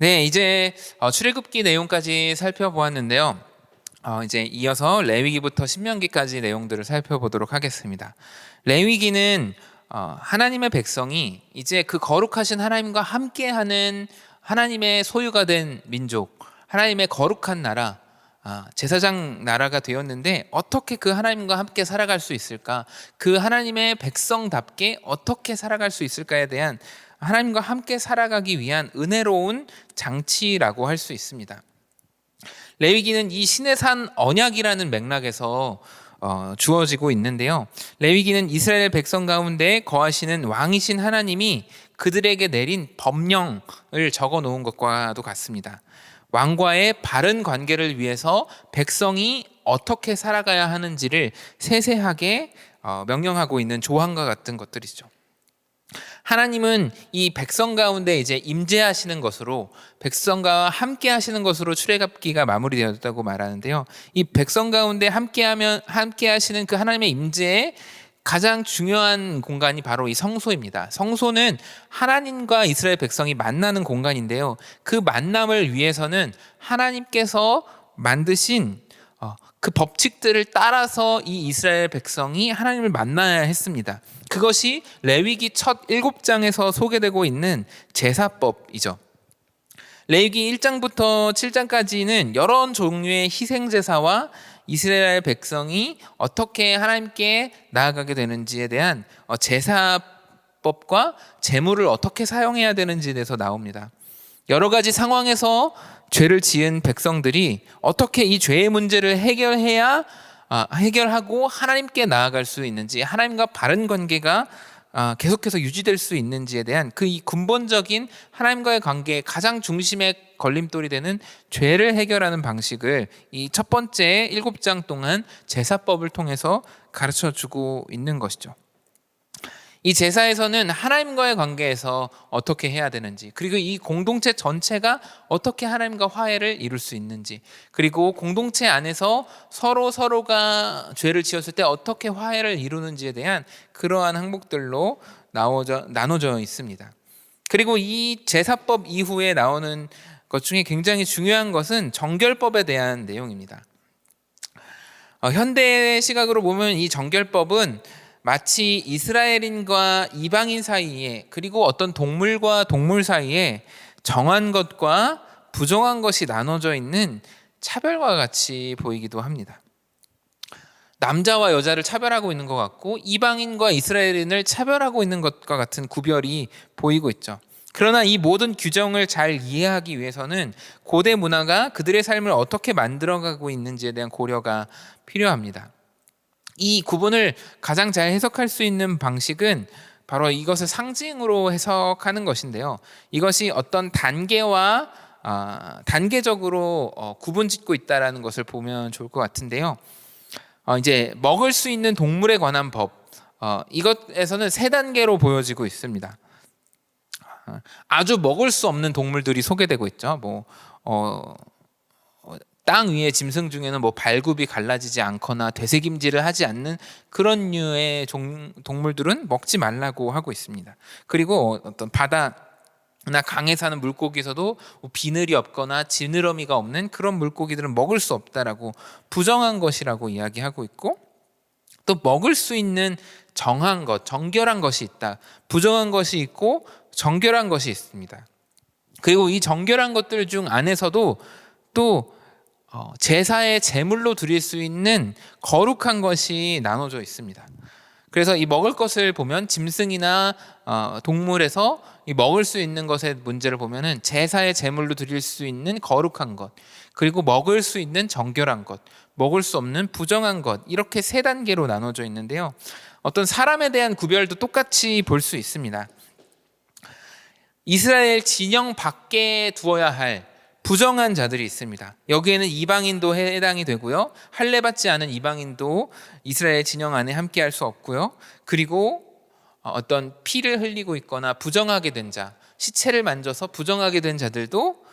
네, 이제 출애굽기 내용까지 살펴보았는데요. 이제 이어서 레위기부터 신명기까지 내용들을 살펴보도록 하겠습니다. 레위기는 하나님의 백성이 이제 그 거룩하신 하나님과 함께하는 하나님의 소유가 된 민족, 하나님의 거룩한 나라, 제사장 나라가 되었는데 어떻게 그 하나님과 함께 살아갈 수 있을까? 그 하나님의 백성답게 어떻게 살아갈 수 있을까에 대한 하나님과 함께 살아가기 위한 은혜로운 장치라고 할 수 있습니다. 레위기는 이 신의 산 언약이라는 맥락에서 주어지고 있는데요. 레위기는 이스라엘 백성 가운데 거하시는 왕이신 하나님이 그들에게 내린 법령을 적어 놓은 것과도 같습니다. 왕과의 바른 관계를 위해서 백성이 어떻게 살아가야 하는지를 세세하게 명령하고 있는 조항과 같은 것들이죠. 하나님은 이 백성 가운데 이제 임재하시는 것으로, 백성과 함께 하시는 것으로 출애굽기가 마무리되었다고 말하는데요. 이 백성 가운데 함께 하시는 그 하나님의 임재의 가장 중요한 공간이 바로 이 성소입니다. 성소는 하나님과 이스라엘 백성이 만나는 공간인데요. 그 만남을 위해서는 하나님께서 만드신 그 법칙들을 따라서 이 이스라엘 백성이 하나님을 만나야 했습니다. 그것이 레위기 첫 7장에서 소개되고 있는 제사법이죠. 레위기 1장부터 7장까지는 여러 종류의 희생제사와 이스라엘 백성이 어떻게 하나님께 나아가게 되는지에 대한 제사법과 제물을 어떻게 사용해야 되는지에 대해서 나옵니다. 여러 가지 상황에서 죄를 지은 백성들이 어떻게 이 죄의 문제를 해결하고 하나님께 나아갈 수 있는지, 하나님과 바른 관계가 계속해서 유지될 수 있는지에 대한 그 이 근본적인 하나님과의 관계의 가장 중심의 걸림돌이 되는 죄를 해결하는 방식을 이 첫 번째 7장 동안 제사법을 통해서 가르쳐 주고 있는 것이죠. 이 제사에서는 하나님과의 관계에서 어떻게 해야 되는지, 그리고 이 공동체 전체가 어떻게 하나님과 화해를 이룰 수 있는지, 그리고 공동체 안에서 서로가 죄를 지었을 때 어떻게 화해를 이루는지에 대한 그러한 항목들로 나눠져 있습니다. 그리고 이 제사법 이후에 나오는 것 중에 굉장히 중요한 것은 정결법에 대한 내용입니다. 현대 시각으로 보면 이 정결법은 마치 이스라엘인과 이방인 사이에, 그리고 어떤 동물과 동물 사이에 정한 것과 부정한 것이 나눠져 있는 차별과 같이 보이기도 합니다. 남자와 여자를 차별하고 있는 것 같고, 이방인과 이스라엘인을 차별하고 있는 것과 같은 구별이 보이고 있죠. 그러나 이 모든 규정을 잘 이해하기 위해서는 고대 문화가 그들의 삶을 어떻게 만들어가고 있는지에 대한 고려가 필요합니다. 이 구분을 가장 잘 해석할 수 있는 방식은 바로 이것을 상징으로 해석하는 것인데요. 이것이 어떤 단계와 단계적으로 구분짓고 있다는 것을 보면 좋을 것 같은데요. 이제 먹을 수 있는 동물에 관한 법, 이것에서는 3단계로 보여지고 있습니다. 아주 먹을 수 없는 동물들이 소개되고 있죠. 땅 위의 짐승 중에는 발굽이 갈라지지 않거나 되새김질을 하지 않는 그런 류의 동물들은 먹지 말라고 하고 있습니다. 그리고 어떤 바다나 강에 사는 물고기에서도 비늘이 없거나 지느러미가 없는 그런 물고기들은 먹을 수 없다라고 부정한 것이라고 이야기하고 있고, 또 먹을 수 있는 정한 것, 정결한 것이 있다. 부정한 것이 있고 정결한 것이 있습니다. 그리고 이 정결한 것들 중 안에서도 또 제사의 제물로 드릴 수 있는 거룩한 것이 나눠져 있습니다. 그래서 이 먹을 것을 보면 짐승이나 동물에서 이 먹을 수 있는 것의 문제를 보면은 제사의 제물로 드릴 수 있는 거룩한 것, 그리고 먹을 수 있는 정결한 것, 먹을 수 없는 부정한 것, 이렇게 3단계로 나눠져 있는데요. 어떤 사람에 대한 구별도 똑같이 볼 수 있습니다. 이스라엘 진영 밖에 두어야 할 부정한 자들이 있습니다. 여기에는 이방인도 해당이 되고요. 할례받지 않은 이방인도 이스라엘 진영 안에 함께할 수 없고요. 그리고 어떤 피를 흘리고 있거나 부정하게 된 자, 시체를 만져서 부정하게 된 자들도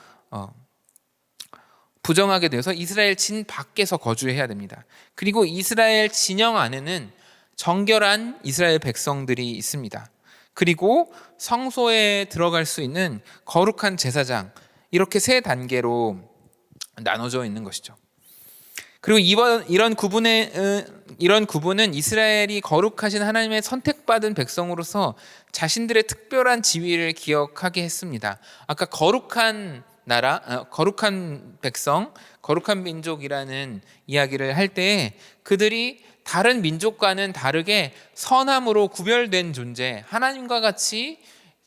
부정하게 되어서 이스라엘 진 밖에서 거주해야 됩니다. 그리고 이스라엘 진영 안에는 정결한 이스라엘 백성들이 있습니다. 그리고 성소에 들어갈 수 있는 거룩한 제사장, 이렇게 세 단계로 나눠져 있는 것이죠. 그리고 이런 구분은 이스라엘이 거룩하신 하나님의 선택받은 백성으로서 자신들의 특별한 지위를 기억하게 했습니다. 아까 거룩한 나라, 거룩한 백성, 거룩한 민족이라는 이야기를 할 때 그들이 다른 민족과는 다르게 선함으로 구별된 존재, 하나님과 같이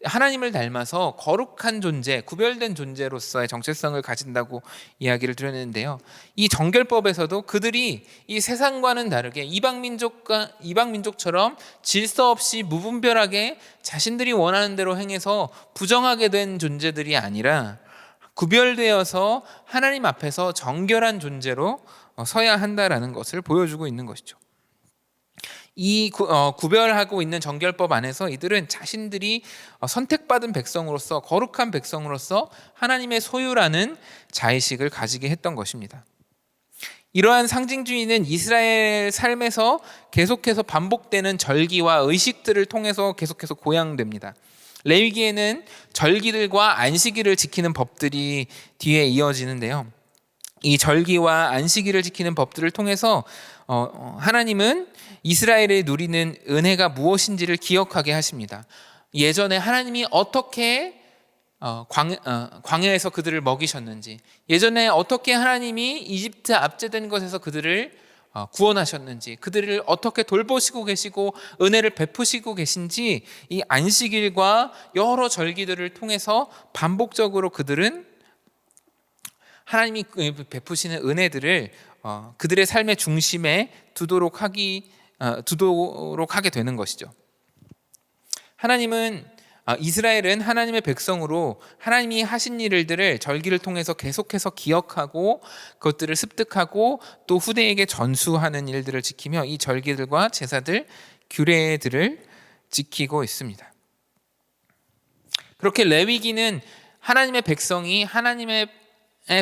하나님을 닮아서 거룩한 존재, 구별된 존재로서의 정체성을 가진다고 이야기를 드렸는데요. 이 정결법에서도 그들이 이 세상과는 다르게 이방 민족처럼 질서 없이 무분별하게 자신들이 원하는 대로 행해서 부정하게 된 존재들이 아니라 구별되어서 하나님 앞에서 정결한 존재로 서야 한다라는 것을 보여주고 있는 것이죠. 이 구별하고 있는 정결법 안에서 이들은 자신들이 선택받은 백성으로서 거룩한 백성으로서 하나님의 소유라는 자의식을 가지게 했던 것입니다. 이러한 상징주의는 이스라엘 삶에서 계속해서 반복되는 절기와 의식들을 통해서 계속해서 고양됩니다. 레위기에는 절기들과 안식일을 지키는 법들이 뒤에 이어지는데요. 이 절기와 안식일을 지키는 법들을 통해서 하나님은 이스라엘이 누리는 은혜가 무엇인지를 기억하게 하십니다. 예전에 하나님이 어떻게 광야에서 그들을 먹이셨는지, 예전에 어떻게 하나님이 이집트 압제된 것에서 그들을 구원하셨는지, 그들을 어떻게 돌보시고 계시고 은혜를 베푸시고 계신지 이 안식일과 여러 절기들을 통해서 반복적으로 그들은 하나님이 베푸시는 은혜들을 그들의 삶의 중심에 두도록 하게 되는 것이죠. 이스라엘은 하나님의 백성으로 하나님이 하신 일들을 절기를 통해서 계속해서 기억하고 그것들을 습득하고 또 후대에게 전수하는 일들을 지키며 이 절기들과 제사들, 규례들을 지키고 있습니다. 그렇게 레위기는 하나님의 백성이 하나님의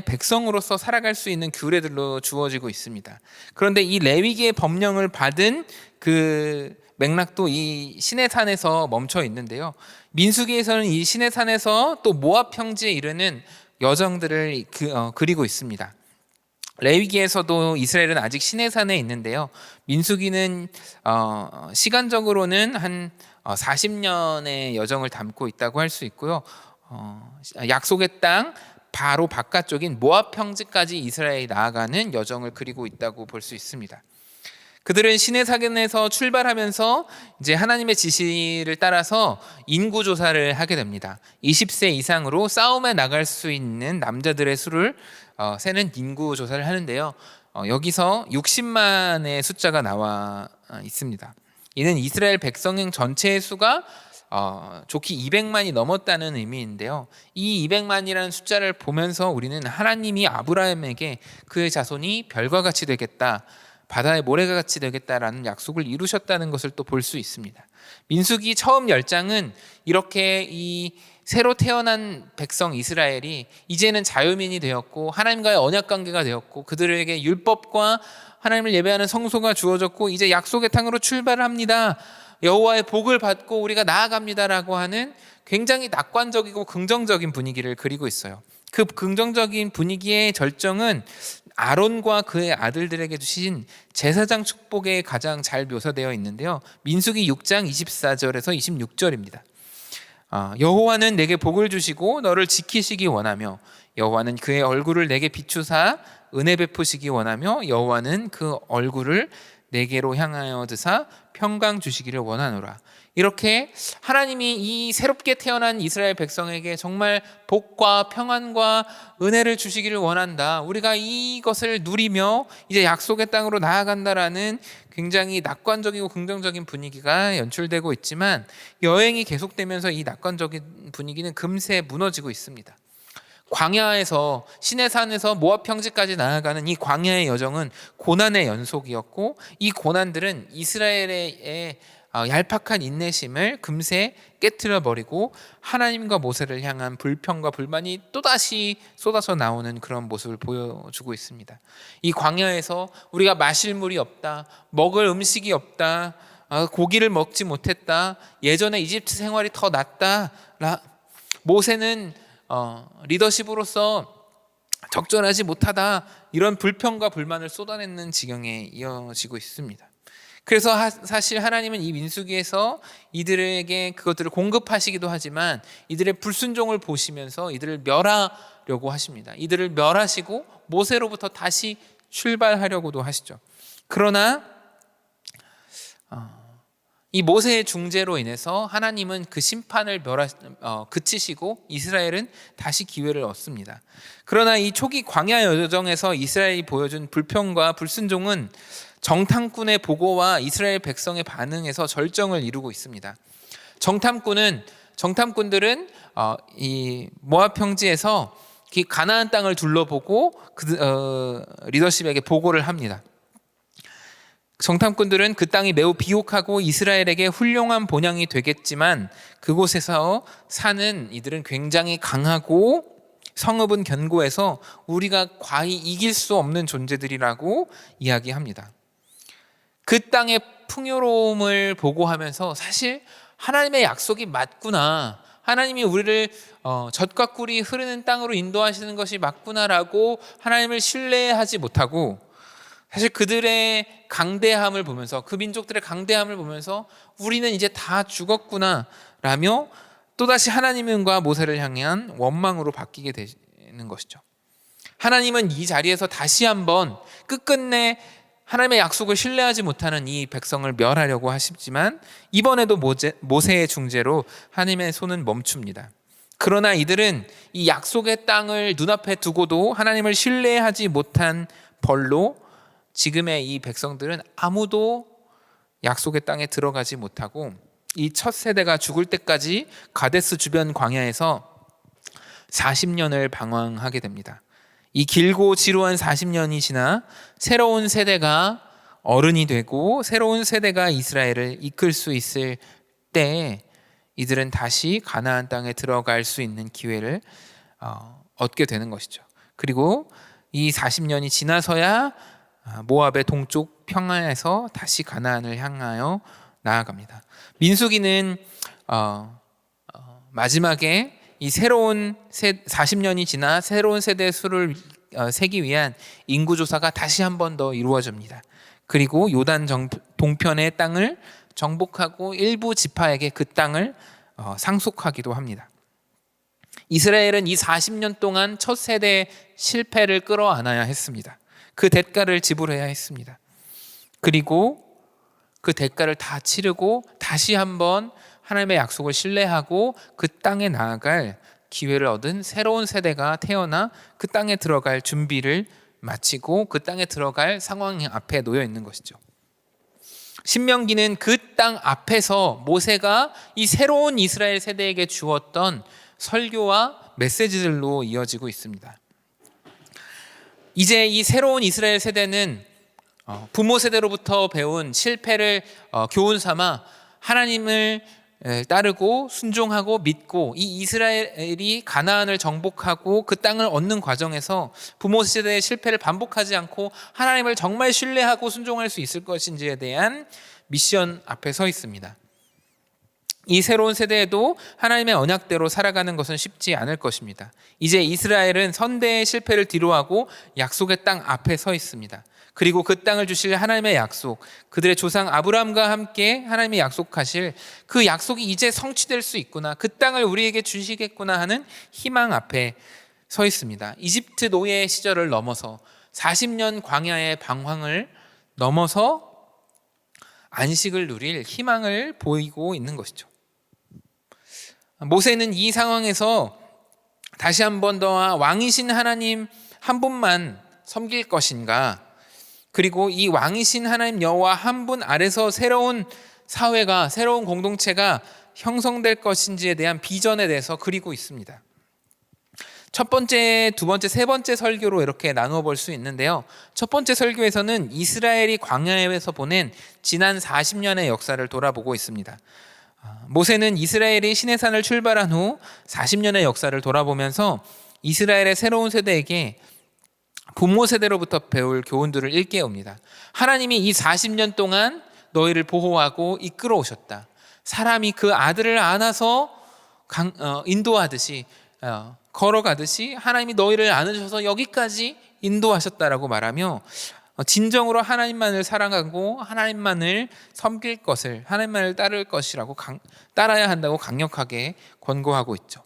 백성으로서 살아갈 수 있는 규례들로 주어지고 있습니다. 그런데 이 레위기의 법령을 받은 그 맥락도 이 시내산에서 멈춰 있는데요. 민수기에서는 이 시내산에서 또 모압 평지에 이르는 여정들을 그리고 있습니다. 레위기에서도 이스라엘은 아직 시내산에 있는데요. 민수기는 시간적으로는 한 40년의 여정을 담고 있다고 할 수 있고요. 약속의 땅 바로 바깥쪽인 모압 평지까지 이스라엘이 나아가는 여정을 그리고 있다고 볼 수 있습니다. 그들은 시내산에서 출발하면서 이제 하나님의 지시를 따라서 인구 조사를 하게 됩니다. 20세 이상으로 싸움에 나갈 수 있는 남자들의 수를 세는 인구 조사를 하는데요. 여기서 60만의 숫자가 나와 있습니다. 이는 이스라엘 백성 전체의 수가 좋기 200만이 넘었다는 의미인데요. 이 200만이라는 숫자를 보면서 우리는 하나님이 아브라함에게 그의 자손이 별과 같이 되겠다, 바다의 모래가 같이 되겠다라는 약속을 이루셨다는 것을 또 볼 수 있습니다. 민수기 처음 10장은 이렇게 이 새로 태어난 백성 이스라엘이 이제는 자유민이 되었고 하나님과의 언약 관계가 되었고 그들에게 율법과 하나님을 예배하는 성소가 주어졌고 이제 약속의 땅으로 출발을 합니다. 여호와의 복을 받고 우리가 나아갑니다라고 하는 굉장히 낙관적이고 긍정적인 분위기를 그리고 있어요. 그 긍정적인 분위기의 절정은 아론과 그의 아들들에게 주신 제사장 축복에 가장 잘 묘사되어 있는데요. 민수기 6장 24절에서 26절입니다. 여호와는 내게 복을 주시고 너를 지키시기 원하며 여호와는 그의 얼굴을 내게 비추사 은혜 베푸시기 원하며 여호와는 그 얼굴을 내게로 향하여 드사 평강 주시기를 원하노라. 이렇게 하나님이 이 새롭게 태어난 이스라엘 백성에게 정말 복과 평안과 은혜를 주시기를 원한다. 우리가 이것을 누리며 이제 약속의 땅으로 나아간다라는 굉장히 낙관적이고 긍정적인 분위기가 연출되고 있지만 여행이 계속되면서 이 낙관적인 분위기는 금세 무너지고 있습니다. 광야에서 시내산에서 모압 평지까지 나아가는 이 광야의 여정은 고난의 연속이었고 이 고난들은 이스라엘의 얄팍한 인내심을 금세 깨트려 버리고 하나님과 모세를 향한 불평과 불만이 또다시 쏟아져 나오는 그런 모습을 보여주고 있습니다. 이 광야에서 우리가 마실 물이 없다, 먹을 음식이 없다, 고기를 먹지 못했다, 예전에 이집트 생활이 더 낫다, 모세는 리더십으로서 적절하지 못하다, 이런 불평과 불만을 쏟아내는 지경에 이어지고 있습니다. 그래서 사실 하나님은 이 민수기에서 이들에게 그것들을 공급하시기도 하지만 이들의 불순종을 보시면서 이들을 멸하려고 하십니다. 이들을 멸하시고 모세로부터 다시 출발하려고도 하시죠. 그러나 이 모세의 중재로 인해서 하나님은 그 심판을 그치시고 이스라엘은 다시 기회를 얻습니다. 그러나 이 초기 광야 여정에서 이스라엘이 보여준 불평과 불순종은 정탐꾼의 보고와 이스라엘 백성의 반응에서 절정을 이루고 있습니다. 정탐꾼들은 이 모압 평지에서 가나안 땅을 둘러보고 리더십에게 보고를 합니다. 정탐꾼들은 그 땅이 매우 비옥하고 이스라엘에게 훌륭한 본향이 되겠지만 그곳에서 사는 이들은 굉장히 강하고 성읍은 견고해서 우리가 과히 이길 수 없는 존재들이라고 이야기합니다. 그 땅의 풍요로움을 보고하면서 사실 하나님의 약속이 맞구나, 하나님이 우리를 젖과 꿀이 흐르는 땅으로 인도하시는 것이 맞구나라고 하나님을 신뢰하지 못하고, 사실 그들의 강대함을 보면서, 그 민족들의 강대함을 보면서 우리는 이제 다 죽었구나 라며 또다시 하나님과 모세를 향한 원망으로 바뀌게 되는 것이죠. 하나님은 이 자리에서 다시 한번 끝끝내 하나님의 약속을 신뢰하지 못하는 이 백성을 멸하려고 하시지만 이번에도 모세의 중재로 하나님의 손은 멈춥니다. 그러나 이들은 이 약속의 땅을 눈앞에 두고도 하나님을 신뢰하지 못한 벌로 지금의 이 백성들은 아무도 약속의 땅에 들어가지 못하고 이 첫 세대가 죽을 때까지 가데스 주변 광야에서 40년을 방황하게 됩니다. 이 길고 지루한 40년이 지나 새로운 세대가 어른이 되고 새로운 세대가 이스라엘을 이끌 수 있을 때 이들은 다시 가나안 땅에 들어갈 수 있는 기회를 얻게 되는 것이죠. 그리고 이 40년이 지나서야 모압의 동쪽 평야에서 다시 가나안을 향하여 나아갑니다. 민수기는 마지막에 이 새로운 40년이 지나 새로운 세대의 수를 세기 위한 인구조사가 다시 한 번 더 이루어집니다. 그리고 요단 동편의 땅을 정복하고 일부 지파에게 그 땅을 상속하기도 합니다. 이스라엘은 이 40년 동안 첫 세대의 실패를 끌어안아야 했습니다. 그 대가를 지불해야 했습니다. 그리고 그 대가를 다 치르고 다시 한번 하나님의 약속을 신뢰하고 그 땅에 나아갈 기회를 얻은 새로운 세대가 태어나 그 땅에 들어갈 준비를 마치고 그 땅에 들어갈 상황 앞에 놓여 있는 것이죠. 신명기는 그 땅 앞에서 모세가 이 새로운 이스라엘 세대에게 주었던 설교와 메시지들로 이어지고 있습니다. 이제 이 새로운 이스라엘 세대는 부모 세대로부터 배운 실패를 교훈 삼아 하나님을 따르고 순종하고 믿고 이 이스라엘이 가나안을 정복하고 그 땅을 얻는 과정에서 부모 세대의 실패를 반복하지 않고 하나님을 정말 신뢰하고 순종할 수 있을 것인지에 대한 미션 앞에 서 있습니다. 이 새로운 세대에도 하나님의 언약대로 살아가는 것은 쉽지 않을 것입니다. 이제 이스라엘은 선대의 실패를 뒤로하고 약속의 땅 앞에 서 있습니다. 그리고 그 땅을 주실 하나님의 약속, 그들의 조상 아브라함과 함께 하나님이 약속하실 그 약속이 이제 성취될 수 있구나, 그 땅을 우리에게 주시겠구나 하는 희망 앞에 서 있습니다. 이집트 노예 시절을 넘어서 40년 광야의 방황을 넘어서 안식을 누릴 희망을 보이고 있는 것이죠. 모세는 이 상황에서 다시 한 번 더 왕이신 하나님 한 분만 섬길 것인가, 그리고 이 왕이신 하나님 여호와 한 분 아래서 새로운 사회가, 새로운 공동체가 형성될 것인지에 대한 비전에 대해서 그리고 있습니다. 첫 번째, 두 번째, 세 번째 설교로 이렇게 나누어 볼 수 있는데요. 첫 번째 설교에서는 이스라엘이 광야에서 보낸 지난 40년의 역사를 돌아보고 있습니다. 모세는 이스라엘이 시내산을 출발한 후 40년의 역사를 돌아보면서 이스라엘의 새로운 세대에게 부모 세대로부터 배울 교훈들을 일깨웁니다. 하나님이 이 40년 동안 너희를 보호하고 이끌어 오셨다. 사람이 그 아들을 안아서 인도하듯이 걸어가듯이 하나님이 너희를 안으셔서 여기까지 인도하셨다라고 말하며 진정으로 하나님만을 사랑하고 하나님만을 섬길 것을, 하나님만을 따를 것이라고 따라야 한다고 강력하게 권고하고 있죠.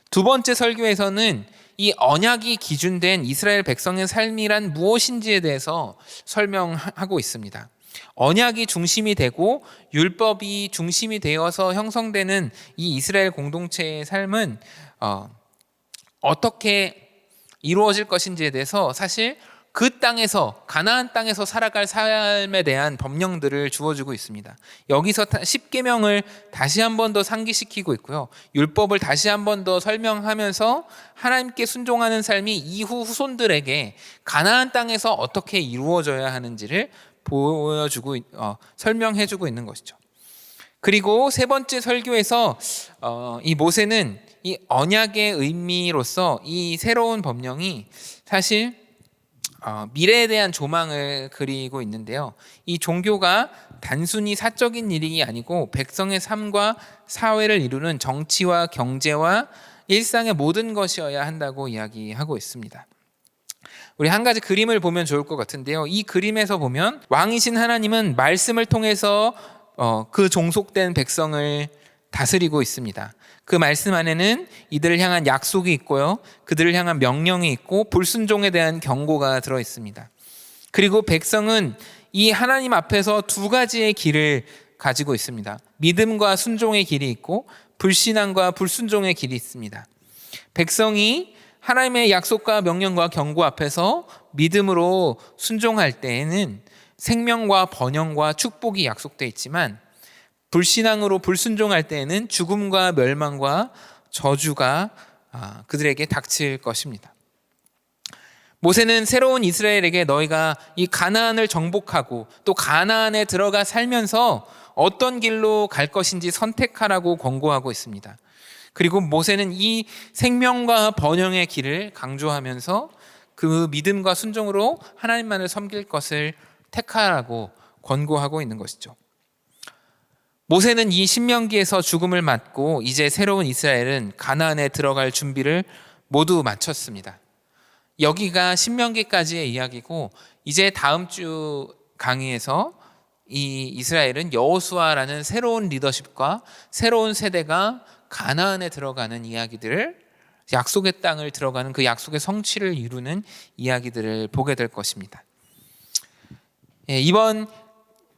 두 번째 설교에서는 이 언약이 기준된 이스라엘 백성의 삶이란 무엇인지에 대해서 설명하고 있습니다. 언약이 중심이 되고 율법이 중심이 되어서 형성되는 이 이스라엘 공동체의 삶은 어떻게 이루어질 것인지에 대해서 사실 그 땅에서, 가나안 땅에서 살아갈 삶에 대한 법령들을 주어주고 있습니다. 여기서 10계명을 다시 한 번 더 상기시키고 있고요. 율법을 다시 한 번 더 설명하면서 하나님께 순종하는 삶이 이후 후손들에게 가나안 땅에서 어떻게 이루어져야 하는지를 보여주고, 설명해주고 있는 것이죠. 그리고 세 번째 설교에서 이 모세는 이 언약의 의미로서 이 새로운 법령이 사실 미래에 대한 조망을 그리고 있는데요. 이 종교가 단순히 사적인 일이 아니고 백성의 삶과 사회를 이루는 정치와 경제와 일상의 모든 것이어야 한다고 이야기하고 있습니다. 우리 한 가지 그림을 보면 좋을 것 같은데요. 이 그림에서 보면 왕이신 하나님은 말씀을 통해서 그 종속된 백성을 다스리고 있습니다. 그 말씀 안에는 이들을 향한 약속이 있고요. 그들을 향한 명령이 있고 불순종에 대한 경고가 들어 있습니다. 그리고 백성은 이 하나님 앞에서 두 가지의 길을 가지고 있습니다. 믿음과 순종의 길이 있고 불신앙과 불순종의 길이 있습니다. 백성이 하나님의 약속과 명령과 경고 앞에서 믿음으로 순종할 때에는 생명과 번영과 축복이 약속되어 있지만 불신앙으로 불순종할 때에는 죽음과 멸망과 저주가 그들에게 닥칠 것입니다. 모세는 새로운 이스라엘에게 너희가 이 가나안을 정복하고 또 가나안에 들어가 살면서 어떤 길로 갈 것인지 선택하라고 권고하고 있습니다. 그리고 모세는 이 생명과 번영의 길을 강조하면서 그 믿음과 순종으로 하나님만을 섬길 것을 택하라고 권고하고 있는 것이죠. 모세는 이 신명기에서 죽음을 맞고 이제 새로운 이스라엘은 가나안에 들어갈 준비를 모두 마쳤습니다. 여기가 신명기까지의 이야기고 이제 다음 주 강의에서 이 이스라엘은 여호수아라는 새로운 리더십과 새로운 세대가 가나안에 들어가는 이야기들을, 약속의 땅을 들어가는 그 약속의 성취를 이루는 이야기들을 보게 될 것입니다. 이번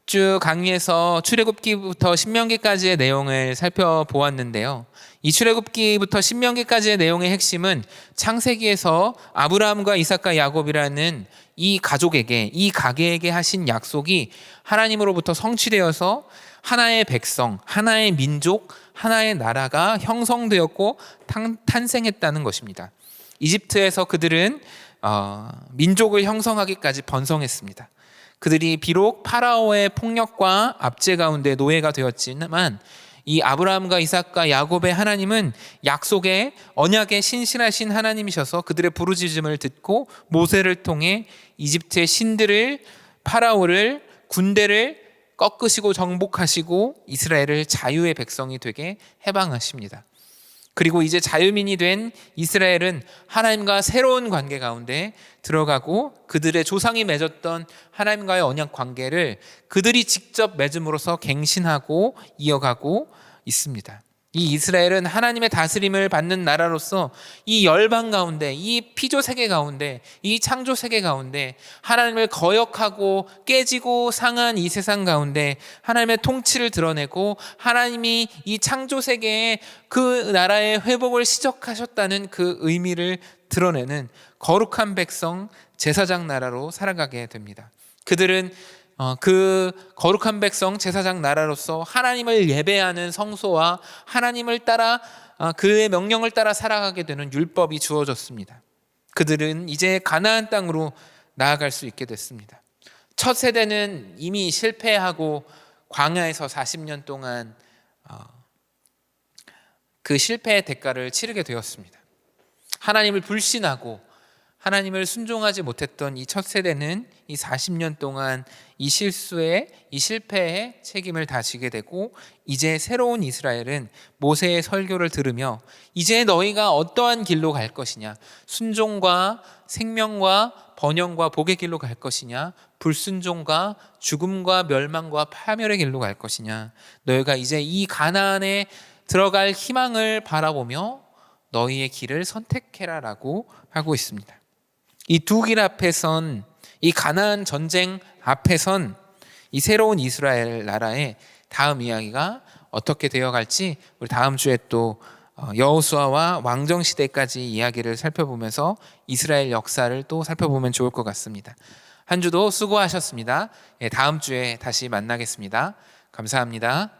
주 강의에서 출애굽기부터 신명기까지의 내용을 살펴보았는데요. 이 출애굽기부터 신명기까지의 내용의 핵심은 창세기에서 아브라함과 이삭과 야곱이라는 이 가족에게, 이 가게에게 하신 약속이 하나님으로부터 성취되어서 하나의 백성, 하나의 민족, 하나의 나라가 형성되었고 탄생했다는 것입니다. 이집트에서 그들은 민족을 형성하기까지 번성했습니다. 그들이 비록 파라오의 폭력과 압제 가운데 노예가 되었지만 이 아브라함과 이삭과 야곱의 하나님은 약속의 언약의 신실하신 하나님이셔서 그들의 부르짖음을 듣고 모세를 통해 이집트의 신들을, 파라오를, 군대를 꺾으시고 정복하시고 이스라엘을 자유의 백성이 되게 해방하십니다. 그리고 이제 자유민이 된 이스라엘은 하나님과 새로운 관계 가운데 들어가고 그들의 조상이 맺었던 하나님과의 언약 관계를 그들이 직접 맺음으로써 갱신하고 이어가고 있습니다. 이 이스라엘은 하나님의 다스림을 받는 나라로서 이 열방 가운데, 이 피조 세계 가운데, 이 창조 세계 가운데 하나님을 거역하고 깨지고 상한 이 세상 가운데 하나님의 통치를 드러내고 하나님이 이 창조 세계에 그 나라의 회복을 시작하셨다는 그 의미를 드러내는 거룩한 백성, 제사장 나라로 살아가게 됩니다. 그들은 그 거룩한 백성 제사장 나라로서 하나님을 예배하는 성소와 하나님을 따라 그의 명령을 따라 살아가게 되는 율법이 주어졌습니다. 그들은 이제 가나안 땅으로 나아갈 수 있게 됐습니다. 첫 세대는 이미 실패하고 광야에서 40년 동안 그 실패의 대가를 치르게 되었습니다. 하나님을 불신하고 하나님을 순종하지 못했던 이 첫 세대는 이 40년 동안 이 실수에, 이 실패에 책임을 다 지게 되고, 이제 새로운 이스라엘은 모세의 설교를 들으며 이제 너희가 어떠한 길로 갈 것이냐, 순종과 생명과 번영과 복의 길로 갈 것이냐, 불순종과 죽음과 멸망과 파멸의 길로 갈 것이냐, 너희가 이제 이 가나안에 들어갈 희망을 바라보며 너희의 길을 선택해라라고 하고 있습니다. 이 두 길 앞에선, 이 가나안 전쟁 앞에선 이 새로운 이스라엘 나라의 다음 이야기가 어떻게 되어갈지 우리 다음 주에 또 여호수아와 왕정 시대까지 이야기를 살펴보면서 이스라엘 역사를 또 살펴보면 좋을 것 같습니다. 한 주도 수고하셨습니다. 다음 주에 다시 만나겠습니다. 감사합니다.